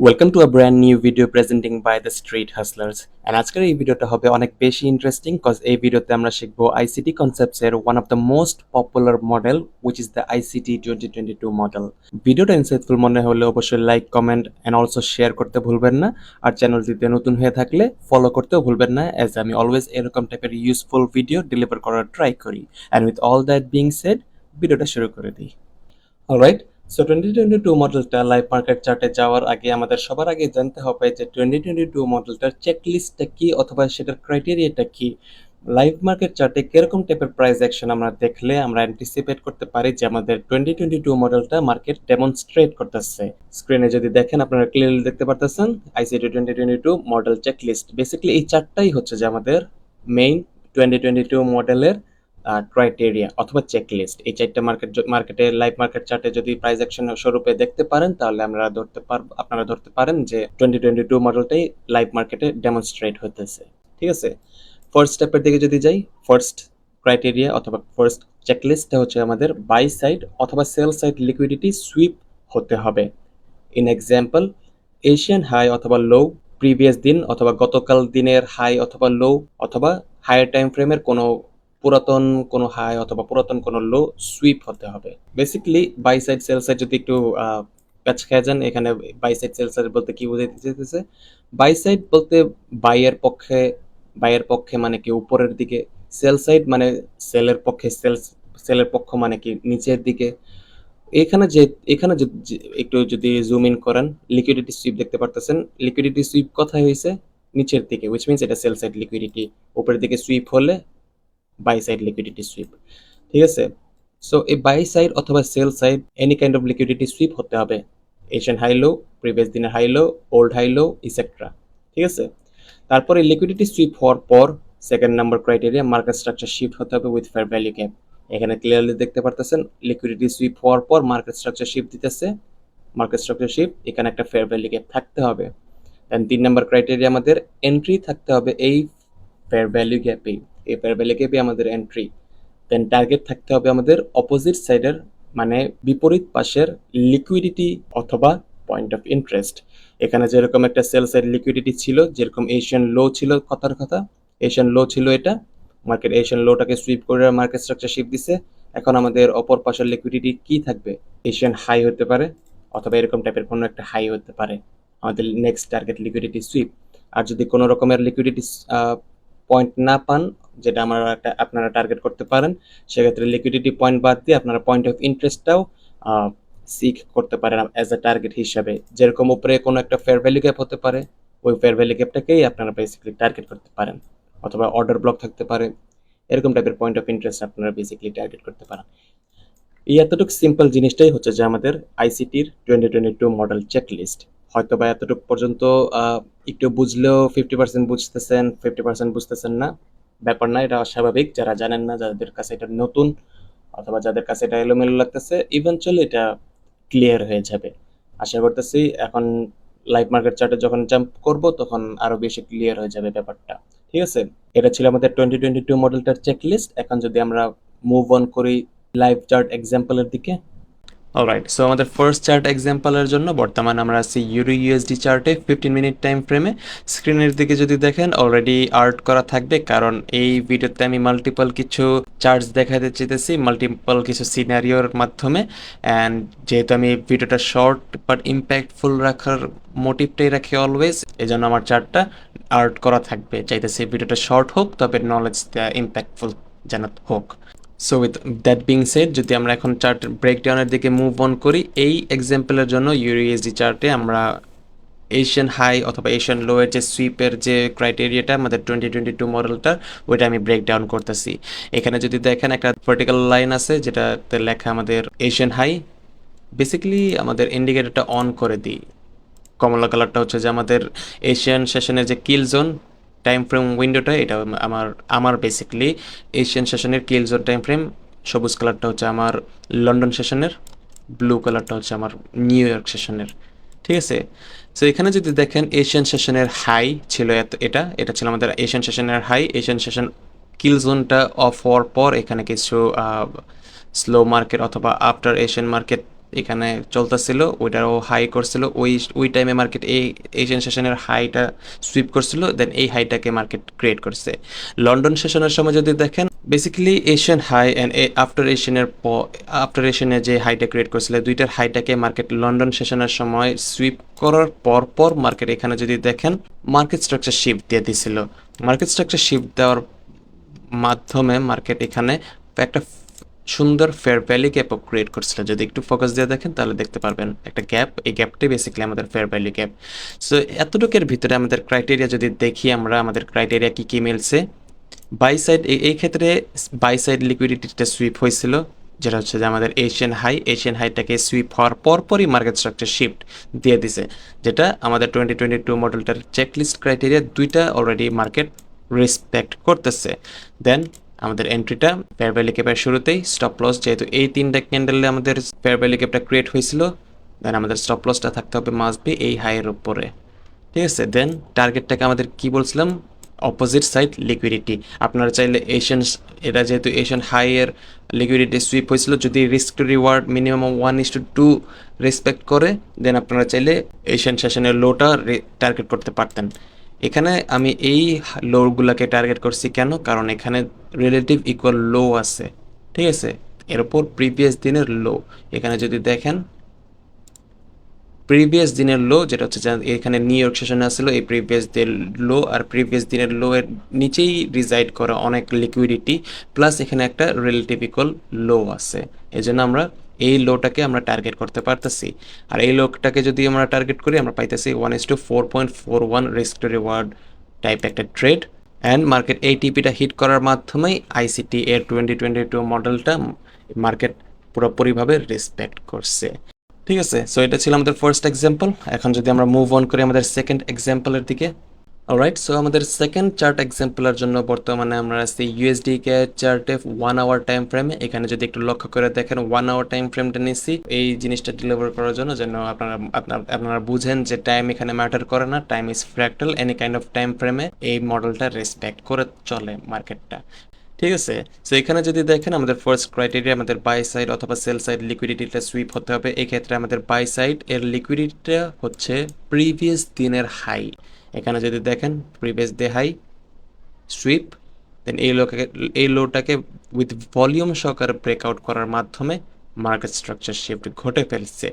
Welcome to a brand new video presenting by the street hustlers and আজকের এই ভিডিওটা হবে অনেক বেশি ইন্টারেস্টিং কজ এই ভিডিওতে আমরা শিখবো আইসিটি কনসেপ্টস এর one of the most popular model which is the ICT 2022 model. ভিডিওটা ইনসাইটফুল মনে হলে অবশ্যই like comment and also share করতে ভুলবেন না, আর চ্যানেলটিতে নতুন হয়ে থাকলে ফলো করতেও ভুলবেন না, অ্যাজ আমি অলওয়েজ এরকম টাইপের ইউজফুল ভিডিও ডেলিভার করার ট্রাই করি। And with all that being shed, ভিডিওটা শুরু করে দিই। অলরাইট, সো 2022 মডেলটা লাইভ মার্কেট চার্টে যাওয়ার আগে আমাদের সবার আগে জানতে হবে যে 2022 মডেলটার চেকলিস্টটা কি অথবা সেটার ক্রাইটেরিয়াটা কি। লাইভ মার্কেট চার্টে কিরকম টাইপের প্রাইস অ্যাকশন আমরা দেখলে আমরা অ্যান্টিসিপেট করতে পারি যে আমাদের 2022 মডেলটা মার্কেট ডেমনস্ট্রেট করতেছে। স্ক্রিনে যদি দেখেন আপনারা ক্লিয়ারলি দেখতে পারতেছেন আইসিটি 2022 মডেল চেকলিস্ট। বেসিক্যালি এই চারটাই হচ্ছে যে আমাদের মেইন 2022 মডেলের ক্রাইটেরিয়া অথবা চেকলিস্ট। এই চারটা মার্কেটে লাইভ মার্কেট চার্টে যদি প্রাইস অ্যাকশন স্বরূপে দেখতে পারেন তাহলে আপনারা ধরতে পারেন যে 2022 মডেলটাই লাইভ মার্কেটে ডেমনস্ট্রেট হতেছে। ঠিক আছে, ফার্স্ট স্টেপের দিকে যদি যাই, ফার্স্ট ক্রাইটেরিয়া অথবা ফার্স্ট চেকলিস্টটা হচ্ছে আমাদের বাই সাইড অথবা সেল সাইড লিকুইডিটি সুইপ হতে হবে। ইন এক্সাম্পল, এশিয়ান হাই অথবা লো, প্রিভিয়াস দিন অথবা গতকাল দিনের হাই অথবা লো, অথবা হায়ার টাইম ফ্রেমের পুরাতন কোনো হাই অথবা পুরাতন কোনো লো সুইপ হতে হবে। Basically buy side sell side যদি একটু প্যাচ খেয়ে যান, এখানে বাই সাইড সেল সাইড বলতে কি বোঝাতে চাইতেছে? বাই সাইড বলতে বাইয়ের পক্ষে মানে কি উপরের দিকে, সেল সাইড মানে সেলের পক্ষে, সেলের পক্ষ মানে কি নিচের দিকে। এখানে একটু যদি জুম ইন করেন, লিকুইডিটি সুইপ দেখতে পারতেছেন। লিকুইডিটি সুইপ কোথায় হয়েছে? নিচের দিকে, উইচ মিনস এটা সেল সাইড লিকুইডিটি। উপরের দিকে সুইপ হলে বাই সাইড লিকুইডিটি সুইপ। ঠিক আছে, সো এই বাই সাইড অথবা sell side any kind of liquidity sweep হতে হবে। এশিয়ান হাই লো, প্রিভিয়াস দিনের high low, old high low, etcetera. ঠিক আছে, তারপরে লিকুইডিটি সুইপ হওয়ার পর second number criteria market structure shift হতে হবে উইথ ফেয়ার ভ্যালু গ্যাপ। এখানে ক্লিয়ারলি দেখতে পারতেছেন লিকুইডিটি সুইপ হওয়ার পর মার্কেট স্ট্রাকচার শিফট দিতেছে। মার্কেট স্ট্রাকচার শিফট, এখানে একটা ফেয়ার ভ্যালু গ্যাপ থাকতে হবে। দেন 3 নাম্বার ক্রাইটেরিয়া আমাদের এন্ট্রি থাকতে হবে এই ফেয়ার ভ্যালু গ্যাপে। এই ফেয়ার ভ্যালু গ্যাপে আমাদের এন্ট্রি। দেন টার্গেট থাকতে হবে আমাদের অপোজিট সাইডের, মানে বিপরীত পাশের লিকুইডিটি অথবা পয়েন্ট অফ ইন্টারেস্ট। এখানে যেরকম একটা সেল সাইড লিকুইডিটি ছিল, যেরকম এশিয়ান লো ছিল, কথার কথা এশিয়ান লো ছিল এটা। মার্কেট এশিয়ান লোটাকে সুইপ করে মার্কেট স্ট্রাকচার শিফট দিছে। এখন আমাদের অপর পাশের লিকুইডিটি কি থাকবে? এশিয়ান হাই হতে পারে অথবা এরকম টাইপের কোনো একটা হাই হতে পারে আমাদের নেক্সট টার্গেট লিকুইডিটি সুইপ। আর যদি কোনো রকমের লিকুইডিটি পয়েন্ট না পান, যেটা আপনারা টার্গেট করতে পারেন, সেক্ষেত্রে লিকুইডিটি পয়েন্ট বাদ দিয়ে আপনারা পয়েন্ট অফ ইন্টারেস্টটাও সিক করতে পারেন অ্যাজ এ টার্গেট হিসাবে। যেরকম উপরে কোনো একটা ফেয়ার ভ্যালু গ্যাপ হতে পারে, ওই ফেয়ার ভ্যালু গ্যাপটাকেই আপনারা বেসিক্যালি টার্গেট করতে পারেন, অথবা অর্ডার ব্লক থাকতে পারে। এরকম টাইপের পয়েন্ট অফ ইন্টারেস্ট আপনারা বেসিক্যালি টার্গেট করতে পারেন। এই এতটুকু সিম্পল জিনিসটাই হচ্ছে যে আমাদের আইসিটির 2022 মডেল চেকলিস্ট। হয়তো বা এতটুকু পর্যন্ত একটু বুঝলেও 50% বুঝতেছেন, 50% বুঝতেছেন না, ব্যাপার না, এটা অস্বাভাবিক। যারা জানেন না, যাদের কাছে এটা নতুন অথবা যাদের কাছে এটা এলোমেলো লাগতেছে, ইভেনচুয়ালি এটা ক্লিয়ার হয়ে যাবে। আশা করতেছি এখন লাইভ মার্কেট চার্টে যখন জাম্প করব তখন আরো বেশি ক্লিয়ার হয়ে যাবে ব্যাপারটা। ঠিক আছে, এটা ছিল আমাদের 2022 মডেলটার চেকলিস্ট। এখন যদি আমরা মুভ অন করি লাইভ চার্ট এক্সাম্পলের দিকে। অলরাইট, সো আমাদের ফার্স্ট চার্ট এক্সাম্পলের জন্য বর্তমানে আমরা আছি ইউরো ইউএসডি চার্টে 15 মিনিট টাইম ফ্রেমে। স্ক্রিনের দিকে যদি দেখেন অলরেডি আর্ট করা থাকবে, কারণ এই ভিডিওতে আমি মাল্টিপল কিছু চার্টস দেখাতে চাইতেছি, মাল্টিপল কিছু সিনারিওর মাধ্যমে। অ্যান্ড যেহেতু আমি ভিডিওটা শর্ট বাট ইম্প্যাক্টফুল রাখার মোটিভটাই রাখি অলওয়েজ, এই জন্য আমার চার্টটা আর্ট করা থাকবে। চাইতেছি ভিডিওটা শর্ট হোক, তবে নলেজ ইম্প্যাক্টফুল যেন হোক। So with that being shed, যদি আমরা এখন চার্ট ব্রেকডাউনের দিকে মুভ অন করি, এই এক্সাম্পলের জন্য ইউএসডি চার্টে আমরা এশিয়ান হাই অথবা এশিয়ান লো এর যে সুইপের যে ক্রাইটেরিয়াটা আমাদের 2022 মডেলটার, ওইটা আমি ব্রেকডাউন করতেছি। এখানে যদি দেখেন একটা ভার্টিক্যাল লাইন আছে যেটাতে লেখা আমাদের এশিয়ান হাই। বেসিক্যালি আমাদের ইন্ডিকেটরটা অন করে দিই। কমলা কালারটা হচ্ছে যে আমাদের এশিয়ান সেশনের যে কিল জোন টাইম ফ্রেম উইন্ডোটা, এটা আমার বেসিক্যালি এশিয়ান সেশনের কিল জোন টাইম ফ্রেম। সবুজ কালারটা হচ্ছে আমার লন্ডন সেশনের, ব্লু কালারটা হচ্ছে আমার নিউ ইয়র্ক সেশনের। ঠিক আছে, সো এখানে যদি দেখেন এশিয়ান সেশনের হাই ছিল এটা ছিল আমাদের এশিয়ান সেশনের হাই। এশিয়ান সেশন কিল জোনটা অফ হওয়ার পর এখানে কিছু স্লো মার্কেট অথবা আফটার এশিয়ান মার্কেট এখানে চলতেছিল, ওইটাও হাই করছিল, ওই টাইমে মার্কেট এই এশিয়ান সেশনের হাইটা সুইপ করছিল, দেন এই হাইটাকে মার্কেট ক্রিয়েট করছে। লন্ডন সেশনের সময় যদি দেখেন, basically Asian high and after এশিয়ানের যে হাইটা ক্রিয়েট করছিল, দুইটার হাইটাকে মার্কেট লন্ডন সেশনের সময় সুইপ করার পর মার্কেট এখানে যদি দেখেন মার্কেট স্ট্রাকচার শিফট দিয়ে দিছিল। মার্কেট স্ট্রাকচার শিফট দেওয়ার মাধ্যমে মার্কেট এখানে একটা সুন্দর ফেয়ার ভ্যালি গ্যাপও ক্রিয়েট করছিল। যদি একটু ফোকাস দিয়ে দেখেন তাহলে দেখতে পারবেন একটা গ্যাপ, এই গ্যাপটাই বেসিক্যালি আমাদের ফেয়ার ভ্যালি গ্যাপ। সো এতটুকুর ভিতরে আমাদের ক্রাইটেরিয়া যদি দেখি আমরা, আমাদের ক্রাইটেরিয়া কী কী মিলছে। বাই সাইড, এই ক্ষেত্রে বাই সাইড লিকুইডিটিটা সুইপ হয়েছিল, যেটা হচ্ছে যে আমাদের এশিয়ান হাইটাকে সুইপ হওয়ার পরই মার্কেট স্ট্রাকচার শিফট দিয়ে দিছে, যেটা আমাদের 2022 মডেলটার চেকলিস্ট ক্রাইটেরিয়া দুইটা অলরেডি মার্কেট রেসপেক্ট করতেছে। দেন আমাদের এন্ট্রিটা ফেয়ার ভ্যালি ক্যাপের শুরুতেই, স্টপ লস যেহেতু এই তিনটা ক্যান্ডেলে আমাদের ফেয়ার ভ্যালি ক্যাপটা ক্রিয়েট হয়েছিল, দেন আমাদের স্টপ লসটা থাকতে হবে মাস্ট বি এই হাইয়ের উপরে, ঠিক আছে। দেন টার্গেটটাকে আমাদের কি বলছিলাম, অপোজিট সাইড লিকুইডিটি। আপনারা চাইলে এটা যেহেতু এশিয়ান হাইয়ের লিকুইডিটি সুইপ হয়েছিল, যদি risk to reward minimum 1:2 respect করে, দেন আপনারা চাইলে এশিয়ান সেশনের লোটা টার্গেট করতে পারতেন। এখানে আমি এই লোগুলাকে টার্গেট করছি কেন, কারণ এখানে রিলেটিভ ইকুয়াল লো আছে, ঠিক আছে, এর উপর প্রিভিয়াস দিনের লো। এখানে যদি দেখেন প্রিভিয়াস দিনের লো, যেটা হচ্ছে এখানে নিউ ইয়র্ক সেশনে আসলো, এই প্রিভিয়াস দিনের লো আর প্রিভিয়াস দিনের লো এর নিচেই রিজাইড করা অনেক লিকুইডিটি, প্লাস এখানে একটা রিলেটিভ ইকুয়াল লো আছে। এই জন্য আমরা এই লোটাকে আমরা টার্গেট করতে পারতেছি। আর এই লোটাকে যদি আমরা টার্গেট করি, আমরা পাইতেছি 1:4.41 রিস্ক টু রিওয়ার্ড টাইপ একটা ট্রেড। অ্যান্ড মার্কেট এই টিপিটা হিট করার মাধ্যমেই আইসিটি এর 2022 মডেলটা মার্কেট পুরোপুরিভাবে রেসপেক্ট করছে, ঠিক আছে। সো এটা ছিল আমাদের ফার্স্ট এক্সাম্পল। এখন যদি আমরা মুভ অন করি আমাদের সেকেন্ড এক্সাম্পলের দিকে। অলরাইট, সো আমাদের সেকেন্ড চার্ট এক্সাম্পলের জন্য বর্তমানে আমরা আছি ইউএসডি কে চার্টে 1 আওয়ার টাইম ফ্রেমে। এখানে যদি একটু লক্ষ্য করে দেখেন 1 আওয়ার টাইম ফ্রেমটা নিচ্ছি এই জিনিসটা ডেলিভার করার জন্য, যেন আপনারা বুঝেন যে টাইম এখানে ম্যাটার করে না, time is fractal. Any kind of time ফ্রেমে এই মডেলটা রেসপেক্ট করে চলে মার্কেটটা, ঠিক আছে। সো এখানে যদি দেখেন আমাদের ফার্স্ট ক্রাইটেরিয়া, আমাদের বাই সাইড অথবা সেল সাইড লিকুইডিটিটা সুইপ হতে হবে। এই ক্ষেত্রে আমাদের বাই সাইড এর লিকুইডিটিটা হচ্ছে প্রিভিয়াস দিনের হাই। এখানে যদি দেখেন প্রিভিয়াস ডে হাই সুইপ, দেন এই লোটাকে উইথ ভলিউম সহকারে ব্রেকআউট করার মাধ্যমে মার্কেট স্ট্রাকচার শিফট ঘটে ফেলছে,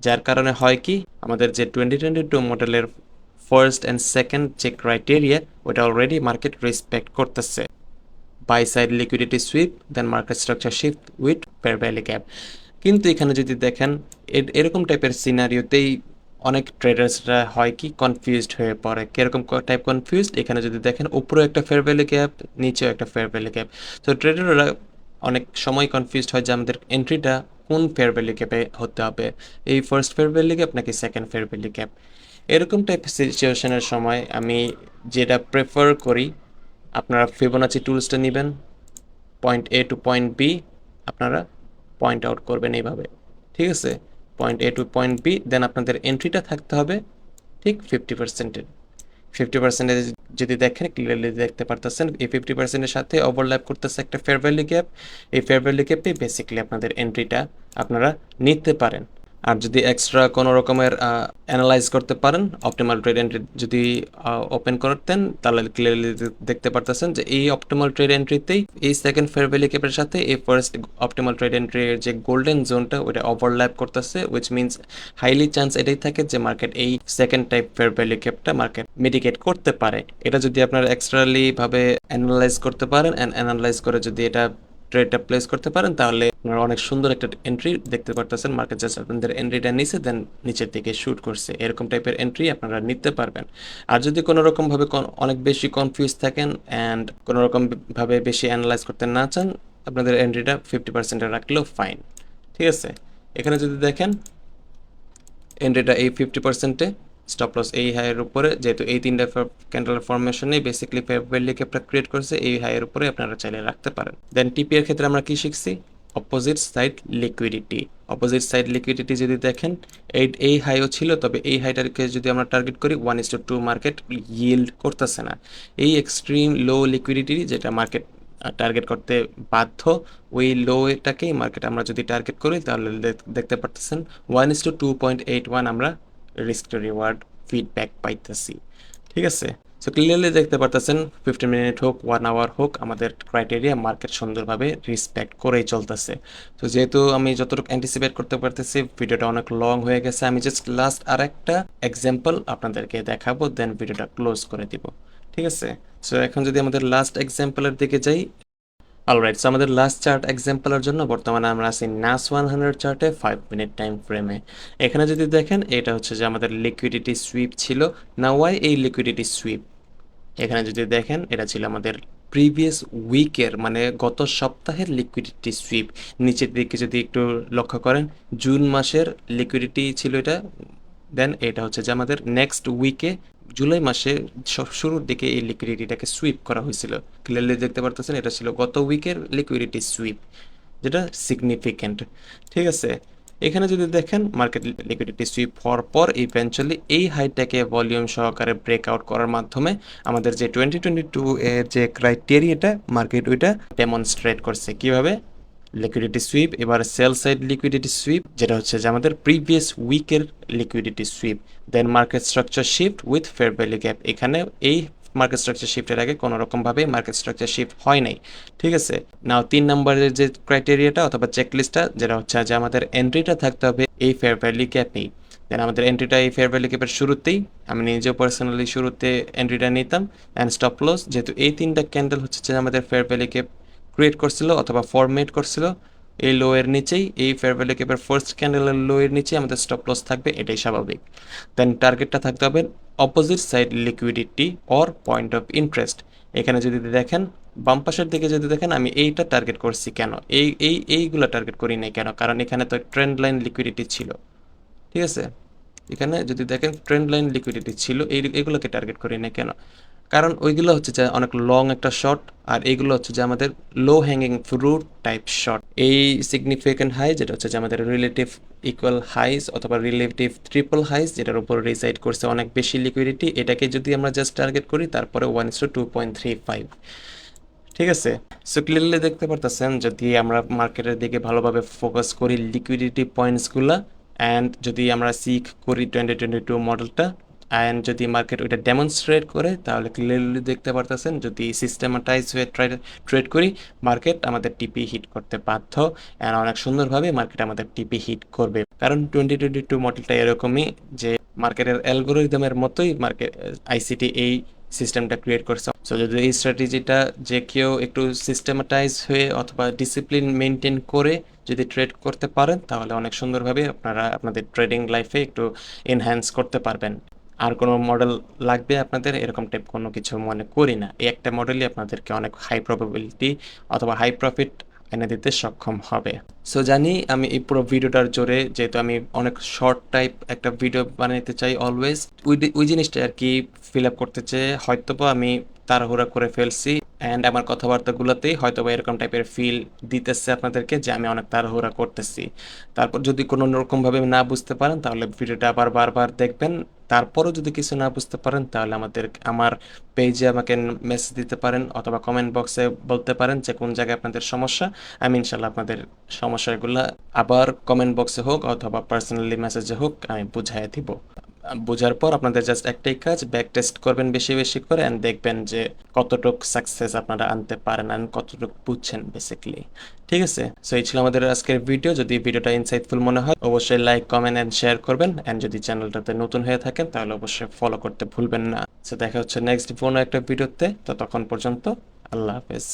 যার কারণে হয় কি, আমাদের যে 2022 মডেলের ফার্স্ট অ্যান্ড সেকেন্ড যে ক্রাইটেরিয়া, ওটা অলরেডি মার্কেট রেসপেক্ট করতেছে। Buy side liquidity sweep, then market structure shift with fair value gap. কিন্তু এখানে যদি দেখেন এরকম টাইপের সিনারিওতেই অনেক ট্রেডার্সরা হয় কি কনফিউজড হয়ে পড়ে। কীরকম টাইপ কনফিউজড, এখানে যদি দেখেন উপরেও একটা ফেয়ার ভ্যালি গ্যাপ, নিচেও একটা ফেয়ার ভ্যালি গ্যাপ। তো ট্রেডাররা অনেক সময় কনফিউজড হয় যে আমাদের এন্ট্রিটা কোন ফেয়ার ভ্যালি গ্যাপে হতে হবে, এই ফার্স্ট ফেয়ার ভ্যালি গ্যাপ নাকি সেকেন্ড ফেয়ার ভ্যালি গ্যাপ। এরকম টাইপ সিচুয়েশনের সময় আমি যেটা প্রেফার করি, আপনারা ফিবোনাচি টুলসটা নেবেন, পয়েন্ট এ টু পয়েন্ট বি আপনারা পয়েন্ট আউট করবেন এইভাবে, ঠিক আছে, পয়েন্ট এ টু পয়েন্ট বি। দেন আপনাদের এন্ট্রিটা থাকতে হবে ঠিক 50%। 50% যদি দেখেন ক্লিয়ারলি দেখতে পারতেছেন এই 50%-এর সাথে ওভারল্যাপ করতেছে একটা ফেয়ার ভ্যালি গ্যাপ। এই ফেয়ার ভ্যালি গ্যাপে বেসিক্যালি আপনাদের এন্ট্রিটা আপনারা নিতে পারেন। আর যদি এক্সট্রা কোনো রকমের অ্যানালাইজ করতে পারেন, অপটিমাল ট্রেড এন্ট্রি যদি ওপেন করতেন, তাহলে ক্লিয়ারলি দেখতে পারতেছেন যে এই অপটিমাল ট্রেড এন্ট্রিতেই এই সেকেন্ড ফেয়ার ভ্যালি ক্যাপের সাথে এই ফার্স্ট অপটিমাল ট্রেড এন্ট্রির যে গোল্ডেন জোনটা ওইটা ওভারল্যাপ করতেছে, উইচ মিনস হাইলি চান্স এটাই থাকে যে মার্কেট এই সেকেন্ড টাইপ ফেয়ার ভ্যালি ক্যাপটা মার্কেট মিটিগেট করতে পারে। এটা যদি আপনারা এক্সট্রালি ভাবে অ্যানালাইজ করতে পারেন, অ্যানালাইজ করে যদি এটা ট্রেডটা প্লেস করতে পারেন, তাহলে আপনারা অনেক সুন্দর একটা এন্ট্রি দেখতে পারতেছেন। মার্কেট জাস্ট আপনাদের এন্ট্রিটা নিচে দেন নিচের দিকে শুট করছে, এরকম টাইপের এন্ট্রি আপনারা নিতে পারবেন। আর যদি কোনো রকমভাবে অনেক বেশি কনফিউজ থাকেন অ্যান্ড কোনো রকমভাবে বেশি অ্যানালাইজ করতে না চান, আপনাদের এন্ট্রিটা 50%-এ রাখলেও ফাইন, ঠিক আছে। এখানে যদি দেখেন এন্ট্রিটা এই 50%-এ, স্টপ লস এই হাইয়ের উপরে, যেহেতু এই তিনটা ক্যান্ডেলের ফরমেশনে বেসিক্যালি ফেয়ার ভ্যালি ক্যাপটা ক্রিয়েট করছে, এই হাইয়ের উপরে আপনারা চাইলে রাখতে পারেন। দেন টিপি এর ক্ষেত্রে আমরা কি শিখছি, opposite side liquidity. Opposite side liquidity যদি দেখেন এই হাইও ছিল, তবে এই হাইটাকে যদি আমরা টার্গেট করি 1:2 মার্কেট ইল্ড করতেছে না। এই এক্সট্রিম লো লিকুইডিটি যেটা মার্কেট টার্গেট করতে বাধ্য। ওই লোটাকেই মার্কেট আমরা যদি টার্গেট করি তাহলে দেখতে পারতেছেন 1:2.81 আমরা রিস্ক টু রিওয়ার্ড ফিডব্যাক পাইতেছি। ঠিক আছে, সো ক্লিয়ারলি দেখতে পারতেছেন 15 মিনিট হোক 1 আওয়ার হোক আমাদের ক্রাইটেরিয়া মার্কেট সুন্দরভাবে রেসপেক্ট করেই চলতেছে। তো যেহেতু আমি যতটুকু অ্যান্টিসিপেট করতে পারতেছি ভিডিওটা অনেক লং হয়ে গেছে, আমি জাস্ট লাস্ট আরেকটা এক্সাম্পল আপনাদেরকে দেখাবো, দেন ভিডিওটা ক্লোজ করে দিব। ঠিক আছে, সো এখন যদি আমাদের লাস্ট এক্সাম্পলের দিকে যাই। অলরাইট, সো আমাদের লাস্ট চার্ট এক্সাম্পলের জন্য বর্তমানে আমরা আছি নাস 100 চার্টে 5 মিনিট টাইম ফ্রেমে। এখানে যদি দেখেন এটা হচ্ছে যে আমাদের লিকুইডিটি সুইপ ছিল। না ওয়াই এই লিকুইডিটি সুইপ, এখানে যদি দেখেন এটা ছিল আমাদের প্রিভিয়াস উইকের মানে গত সপ্তাহের লিকুইডিটি সুইপ। নিচের দিকে যদি একটু লক্ষ্য করেন জুন মাসের লিকুইডিটি ছিল এটা, দেন এটা হচ্ছে যে আমাদের নেক্সট উইকে জুলাই মাসে শুরুর দিকে এই লিকুইডিটিটাকে সুইপ করা হয়েছিল। ক্লিয়ারলি দেখতে পারতেছেন এটা ছিল গত উইকের লিকুইডিটি সুইপ, যেটা সিগনিফিক্যান্ট। ঠিক আছে, এখানে যদি দেখেন মার্কেট লিকুইডিটি সুইপ হওয়ার পর ইভেন্চুয়ালি এই হাইটাকে ভলিউম সহকারে ব্রেকআউট করার মাধ্যমে আমাদের যে 2022 এর যে ক্রাইটেরিয়াটা মার্কেট ওইটা ডেমনস্ট্রেট করছে। কিভাবে? লিকুইডিটি সুইপ, এবার সেল সাইড লিকুইডিটি সুইপ যেটা হচ্ছে যে আমাদের প্রিভিয়াস উইকের liquidity sweep, then market structure shift with fair value gap. এখানে এই মার্কেট স্ট্রাকচার শিফটের আগে কোনো রকমভাবে মার্কেট স্ট্রাকচার শিফট হয় নাই। ঠিক আছে, নাও 3 নম্বরের যে ক্রাইটেরিয়াটা অথবা চেকলিস্টটা যেটা হচ্ছে যে আমাদের এন্ট্রিটা থাকতে হবে এই ফেয়ার ভ্যালু গ্যাপেই। দেন আমাদের এন্ট্রিটা এই ফেয়ার ভ্যালু গ্যাপের শুরুতেই, আমি নিজেও পার্সোনালি শুরুতে এন্ট্রিটা নিতাম। অ্যান্ড স্টপ লস, যেহেতু এই 3টা ক্যান্ডেল হচ্ছে যে আমাদের ফেয়ার ভ্যালু গ্যাপ ক্রিয়েট করছিল অথবা ফরমেট করছিল, এই লো এর নিচেই এই ফেয়ার ভ্যালু গ্যাপের ফার্স্ট ক্যান্ডেলের লো এর নিচেই আমাদের স্টপ লস থাকবে, এটাই স্বাভাবিক। দেন টার্গেটটা থাকতে হবে opposite side liquidity or point of interest. এখানে যদি দেখেন বাম পাশের দিকে যদি দেখেন আমি এইটা টার্গেট করছি কেন, এইগুলো টার্গেট করি নাই কেন, কারণ এখানে তো ট্রেন্ড লাইন লিকুইডিটি ছিল। ঠিক আছে, এখানে যদি দেখেন ট্রেন্ড লাইন লিকুইডিটি ছিল, এইগুলোকে টার্গেট করি না কেন, কারণ ওইগুলো হচ্ছে যে অনেক লং একটা শর্ট, আর এইগুলো হচ্ছে যে আমাদের লো হ্যাঙ্গিং ফ্রুট টাইপ শর্ট। এই সিগনিফিক্যান্ট হাই যেটা হচ্ছে যে আমাদের রিলেটিভ ইকুয়াল হাইস অথবা রিলেটিভ ট্রিপল হাইস যেটার উপর রিসাইড করছে অনেক বেশি লিকুইডিটি, এটাকে যদি আমরা জাস্ট টার্গেট করি তারপরে 1:2.35। ঠিক আছে, সো ক্লিয়ারলি দেখতে পারতেছেন যদি আমরা মার্কেটের দিকে ভালোভাবে ফোকাস করি লিকুইডিটি পয়েন্টসগুলো, অ্যান্ড যদি আমরা সিক করি 2022 মডেলটা, অ্যান্ড যদি মার্কেট ওইটা ডেমনস্ট্রেট করে তাহলে ক্লিয়ারলি দেখতে পারতেছেন যদি সিস্টেমাটাইজ হয়ে ট্রেড করি মার্কেট আমাদের টিপি হিট করতে বাধ্য, অ্যান্ড অনেক সুন্দরভাবে মার্কেট আমাদের টিপি হিট করবে। কারণ 2022 মডেলটা এরকমই যে মার্কেটের অ্যালগোরিদমের মতোই মার্কেট আইসিটি এই সিস্টেমটা ক্রিয়েট করছে। সো যদি এই স্ট্র্যাটেজিটা যে কেউ একটু সিস্টেমাটাইজ হয়ে অথবা ডিসিপ্লিন মেনটেন করে যদি ট্রেড করতে পারেন তাহলে অনেক সুন্দরভাবে আপনারা আপনাদের ট্রেডিং লাইফে একটু এনহ্যান্স করতে পারবেন। আর কোনো মডেল লাগবে আপনাদের এরকম টাইপ কোনো কিছু মনে করি না, এই একটা মডেলই আপনাদেরকে অনেক হাই প্রবাবিলিটি অথবা হাই প্রফিট এনে দিতে সক্ষম হবে। সো জানি আমি এই পুরো ভিডিওটার জোরে, যেহেতু আমি অনেক শর্ট টাইপ একটা ভিডিও বানাতে চাই অলওয়েজ, ওই জিনিসটা আর কি ফিল আপ করতে চেয়ে হয়তোবা আমি তাড়াহুড়া করে ফেলছি, অ্যান্ড আমার কথাবার্তাগুলোতেই হয়তোবা এরকম টাইপের ফিল দিতেছে আপনাদেরকে যে আমি অনেক তাড়াহুড়া করতেছি। তারপর যদি কোনো রকমভাবে না বুঝতে পারেন তাহলে ভিডিওটা আবার বারবার দেখবেন। তারপরও যদি কিছু না বুঝতে পারেন তাহলে আমার পেজে আমাকে মেসেজ দিতে পারেন অথবা কমেন্ট বক্সে বলতে পারেন যে কোন জায়গায় আপনাদের সমস্যা। আমি ইনশাল্লাহ আপনাদের সমস্যাগুলো আবার কমেন্ট বক্সে হোক অথবা পার্সোনালি মেসেজে হোক আমি বুঝাই দিব। বোঝার পর আপনাদের জাস্ট একটাই কাজ, ব্যাক টেস্ট করবেন বেশি বেশি করে, অ্যান্ড দেখবেন যে কতটুকু সাকসেস আপনারা আনতে পারেন অ্যান্ড কতটুকু বুঝছেন বেসিক্যালি। ঠিক আছে, সো এই ছিল আমাদের আজকের ভিডিও। যদি ভিডিওটা ইনসাইটফুল মনে হয় অবশ্যই লাইক কমেন্ট অ্যান্ড শেয়ার করবেন, অ্যান্ড যদি চ্যানেলটাতে নতুন হয়ে থাকেন তাহলে অবশ্যই ফলো করতে ভুলবেন না। সো দেখা হচ্ছে নেক্সট কোনো একটা ভিডিওতে, ততক্ষণ পর্যন্ত আল্লাহ হাফেজ।